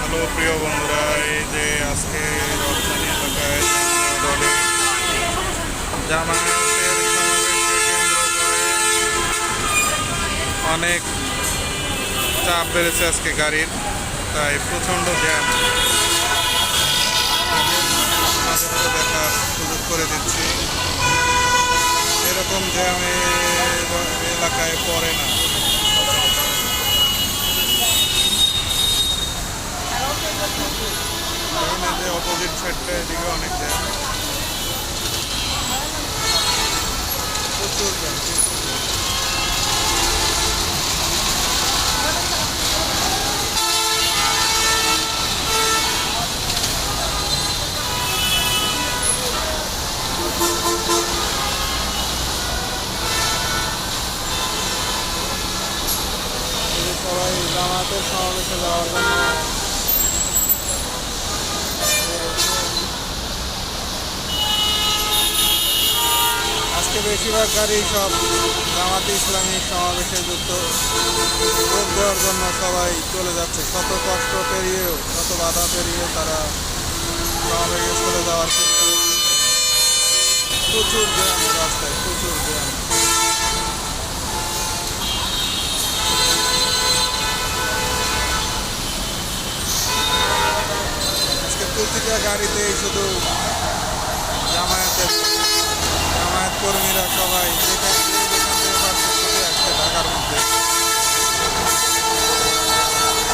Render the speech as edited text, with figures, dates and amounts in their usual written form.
Hello প্রিয় বন্ধুরা, এই যে আজকে রাজধানী এলাকায় দলে জামায়াতের সমাবেশকে কেন্দ্র করে অনেক চাপ বেড়েছে আজকে গাড়ির, তাই প্রচণ্ড জ্যাম। আপনাদেরকে দেখার সুযোগ করে দিচ্ছি, এরকম জ্যাম এলাকায় পড়ে না। দেখুন এই যে অপোজিট সাইডটা, এদিকে অনেক জ্যাম, প্রচুর জ্যাম। সবাই জামাতের সমাবেশে যাওয়ার জন্য আজকে বেশিরভাগ গাড়ি সব জামাতে ইসলামী সমাবেশে যুক্ত যোগ দেওয়ার জন্য সবাই চলে যাচ্ছে। শত কষ্ট পেরিয়েও, শত বাধা পেরিয়েও তারা সমাবেশে চলে যাওয়ার চেষ্টা করছে। প্রচুর জ্যাম রাস্তায়, প্রচুর জ্যাম। আজকে প্রতিটা গাড়িতেই শুধু জামায়াত কর্মীরা সবাই যেখান থেকে পারছে ছুটে আসছে ঢাকার মধ্যে।